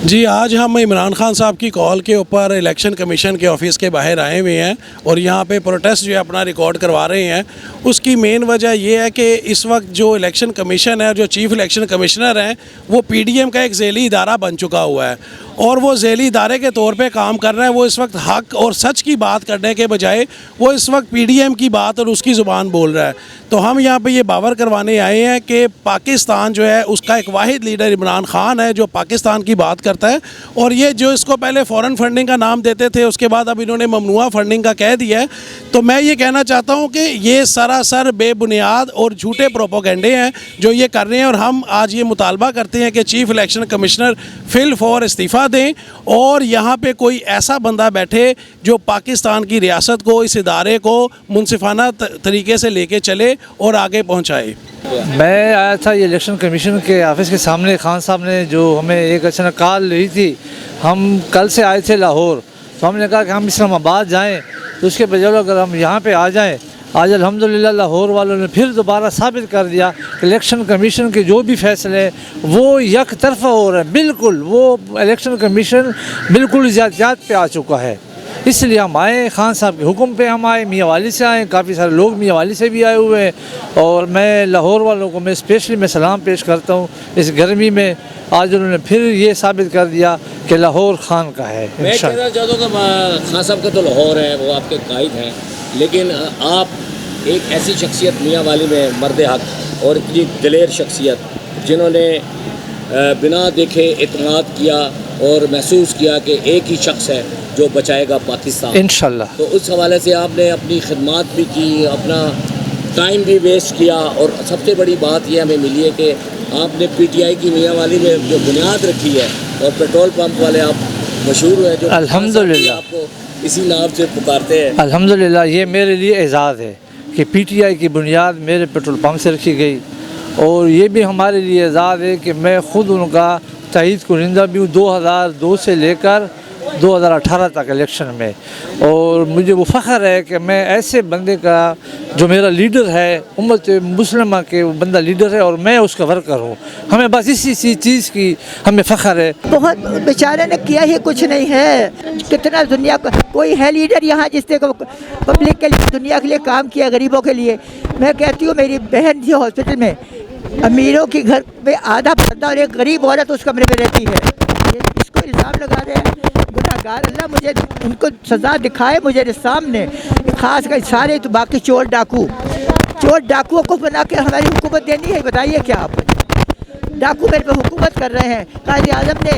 जी, आज हम इमरान खान साहब की कॉल के ऊपर इलेक्शन कमीशन के ऑफिस के बाहर आए हुए हैं और यहाँ पे प्रोटेस्ट जो है अपना रिकॉर्ड करवा रहे हैं। उसकी मेन वजह ये है कि इस वक्त जो इलेक्शन कमीशन है, जो चीफ इलेक्शन कमिश्नर हैं, वो पीडीएम का एक ज़ैली इदारा बन चुका हुआ है और वो ज़ैली इदारे के तौर पे काम कर रहा है। वो इस वक्त हक और सच की बात करने के बजाय वो इस वक्त पीडीएम की बात और उसकी ज़ुबान बोल रहा है। तो हम यहाँ पे ये बावर करवाने आए हैं कि पाकिस्तान जो है उसका एक वाहिद लीडर इमरान खान है जो पाकिस्तान की बात करता है, और ये जो इसको पहले फ़ॉरेन फंडिंग का नाम देते थे उसके बाद अब इन्होंने ममनुआ फंडिंग का कह दिया है। तो मैं ये कहना चाहता हूँ कि ये सरासर बेबुनियाद और झूठे प्रोपोगंडे हैं जो ये कर रहे हैं, और हम आज ये मुतालबा करते हैं कि चीफ़ इलेक्शन कमिश्नर फिल फॉर इस्तीफ़ा दें और यहाँ पे कोई ऐसा बंदा बैठे जो पाकिस्तान की रियासत को, इस इदारे को मुनसिफाना तरीके से लेके चले और आगे पहुँचाए। मैं आया था ये इलेक्शन कमीशन के ऑफिस के सामने। खान साहब ने जो हमें एक अचानक कॉल ली थी, हम कल से आए थे लाहौर, तो हमने कहा कि हम इस्लामाबाद जाएं, तो उसके बजाय अगर हम यहाँ पे आ जाएं, आज अल्हम्दुलिल्लाह लाहौर वालों ने फिर दोबारा साबित कर दिया कि इलेक्शन कमीशन के जो भी फैसले वो एक तरफा हो रहे हैं। बिल्कुल वो इलेक्शन कमीशन बिल्कुल ज़्यादतियात पे आ चुका है। इसलिए हम आए, खान साहब के हुक्म पे हम आए, मियाँ वाली से आए, काफ़ी सारे लोग मियाँ वाली से भी आए हुए हैं, और मैं लाहौर वालों को मैं स्पेशली मैं सलाम पेश करता हूँ। इस गर्मी में आज उन्होंने फिर ये साबित कर दिया कि लाहौर खान का है। मैं कहना चाहता हूँ कि खान साहब का तो लाहौर है, वो आपके कायद हैं, लेकिन आप एक ऐसी शख्सियत मियाँ वाली में मर्द हक और इतनी दिलेर शख्सियत जिन्होंने बिना देखे इत्मीनान किया और महसूस किया कि एक ही शख्स है जो बचाएगा पाकिस्तान इंशाल्लाह, तो उस हवाले से आपने अपनी खिदमत भी की, अपना टाइम भी वेस्ट किया, और सबसे बड़ी बात यह हमें मिली है कि आपने पीटीआई की मियाँ वाली में जो बुनियाद रखी है, और पेट्रोल पंप वाले आप मशहूर हुए जो अल्हम्दुलिल्लाह आपको इसी नाम से पुकारते हैं। अल्हम्दुलिल्लाह ये मेरे लिए एजाज़ है कि पीटीआई की बुनियाद मेरे पेट्रोल पंप से रखी गई, और ये भी हमारे लिए एजाज़ है कि मैं ख़ुद उनका तईद कुनिंदा भी हूँ 2002 से लेकर 2018 तक इलेक्शन में, और मुझे वो फ़ख्र है कि मैं ऐसे बंदे का जो मेरा लीडर है, उम्मत मुस्लिमा के वो बंदा लीडर है और मैं उसका वर्कर हूँ। हमें बस इसी चीज़ की हमें फ़ख्र है। बहुत बेचारे ने किया ही कुछ नहीं है। कितना दुनिया का कोई है लीडर यहाँ जिसने पब्लिक के लिए, दुनिया के लिए काम किया, गरीबों के लिए। मैं कहती हूँ मेरी बहन थी हॉस्पिटल में, अमीरों के घर पे आधा पर्दा और एक गरीब औरत उस कमरे में रहती है। इसको इल्ज़ाम लगा रहे हैं गुनहगार। अल्लाह मुझे उनको सज़ा दिखाए मुझे सामने, ख़ास कर सारे तो बाकी चोर डाकुओं को बना के हमारी हुकूमत देनी है। बताइए क्या आप, डाकू मेरे पे हुकूमत कर रहे हैं। कायद आज़म ने,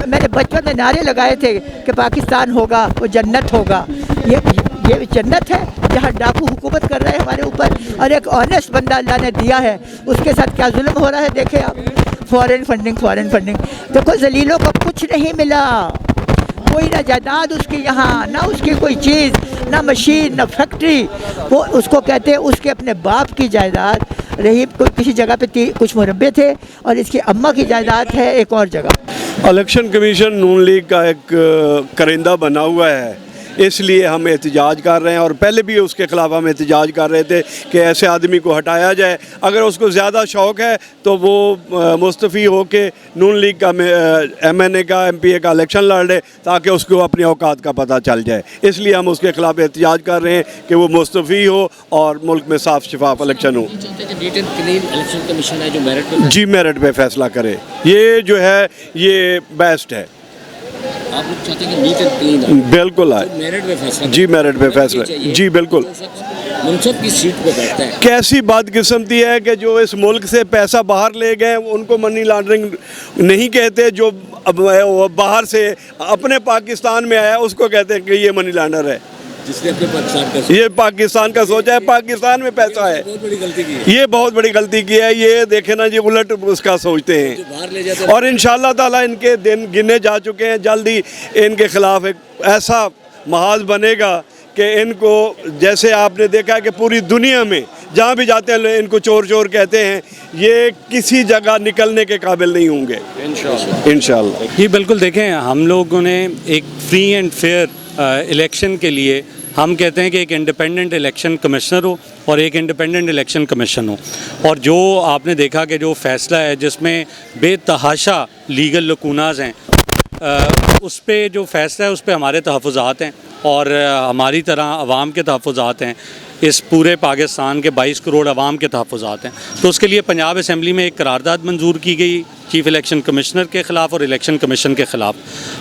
मैंने बचपन में नारे लगाए थे कि पाकिस्तान होगा वो जन्नत होगा। ये जन्नत है जहाँ डाकू हुकूमत कर रहे हैं हमारे ऊपर, और एक ऑनेस्ट बंदा अल्लाह ने दिया है, उसके साथ क्या जुल्म हो रहा है। देखे आप, फॉरेन फंडिंग देखो, जलीलों को कुछ नहीं मिला, कोई ना जायदाद उसकी यहाँ, ना उसकी कोई चीज़, ना मशीन, ना फैक्ट्री। वो उसको कहते हैं उसके अपने बाप की जायदाद रही, कोई किसी जगह पे कुछ मुरब्बे थे, और इसकी अम्मा की जायदाद है एक और जगह। इलेक्शन कमीशन नून लीग का एक करिंदा बना हुआ है, इसलिए हम एहतजाज कर रहे हैं, और पहले भी उसके ख़िलाफ़ हम एहतजाज कर रहे थे कि ऐसे आदमी को हटाया जाए। अगर उसको ज़्यादा शौक़ है तो वो मुस्तफ़ी हो के नून लीग का MNA का MPA का इलेक्शन लड़ ले, ताकि उसको अपनी औकात का पता चल जाए। इसलिए हम उसके ख़िलाफ़ एहतजाज कर रहे हैं कि वो मुस्तफ़ी हो और मुल्क में साफ़ शफाफ इलेक्शन हो। जी, मेरिट पे फैसला करे, ये जो है ये बेस्ट है। आप लोग चाहते हैं कि नीट एंड क्लीन बिल्कुल है, तो मेरिट पे फैसला जी, मेरिट पे फैसला, जी बिल्कुल। मुनसब की सीट पे बैठता है। कैसी बदकिस्मती है कि जो इस मुल्क से पैसा बाहर ले गए उनको मनी लॉन्ड्रिंग नहीं कहते, जो बाहर से अपने पाकिस्तान में आया उसको कहते हैं कि ये मनी लॉन्डर है। जिसने अपने पाकिस्तान का ये पाकिस्तान का सोचा है, पाकिस्तान में पैसा है, बहुत बड़ी गलती की है। ये बहुत बड़ी गलती की है। ये देखे ना जी, उलट उसका सोचते हैं, बाहर ले जाते, और इंशाअल्लाह ताला इनके दिन गिने जा चुके हैं। जल्दी इनके खिलाफ एक ऐसा महाज बनेगा कि इनको, जैसे आपने देखा कि पूरी दुनिया में जहाँ भी जाते हैं इनको चोर कहते हैं, ये किसी जगह निकलने के काबिल नहीं होंगे इंशाअल्लाह। ये बिल्कुल देखें, हम लोगों ने एक फ्री एंड फेयर इलेक्शन के लिए हम कहते हैं कि एक इंडिपेंडेंट इलेक्शन कमिश्नर हो और एक इंडिपेंडेंट इलेक्शन कमीशन हो। और जो आपने देखा कि जो फ़ैसला है जिसमें बेतहाशा लीगल लकूनाज हैं, उस पे जो फ़ैसला है उस पे हमारे तहफ़्फ़ुज़ात हैं और हमारी तरह आवाम के तहफ़्फ़ुज़ात हैं, इस पूरे पाकिस्तान के 22 करोड़ आवाम के तहफ़्फ़ुज़ात हैं। तो उसके लिए पंजाब असम्बली में एक करारदाद मंजूर की गई चीफ़ इलेक्शन कमिश्नर के ख़िलाफ़ और इलेक्शन कमीशन के ख़िलाफ़।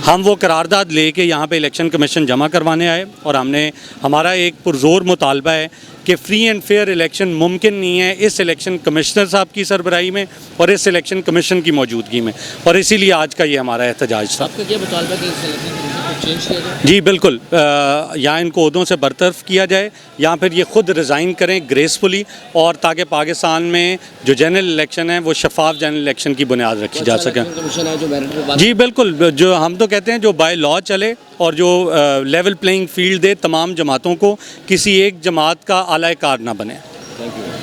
हम वो करारदाद लेके यहाँ पे इलेक्शन कमीशन जमा करवाने आए और हमारा एक पुरज़ोर मुतालबा है कि फ़्री एंड फेयर इलेक्शन मुमकिन नहीं है इस इलेक्शन कमिश्नर साहब की सरबराही में और इस इलेक्शन कमीशन की मौजूदगी में, और इसीलिए आज का ये हमारा एहतजाज था। आपका क्या मुतालबा कि इस इलेक्शन कमीशन को चेंज किया जाए? जी बिल्कुल, या इनको ओहदों से बरतरफ किया जाए या फिर ये ख़ुद रिज़ाइन करें ग्रेसफुली, और ताकि पाकिस्तान में जो जनरल इलेक्शन है वो शफाफ जनरल इलेक्शन की बुनियाद रखी जा सके। कमीशन है जो मेरिट पे बात। जी बिल्कुल, जो हम तो कहते हैं जो बाय लॉ चले और जो लेवल प्लेइंग फील्ड दे तमाम जमातों को, किसी एक जमात का आला कार ना बने।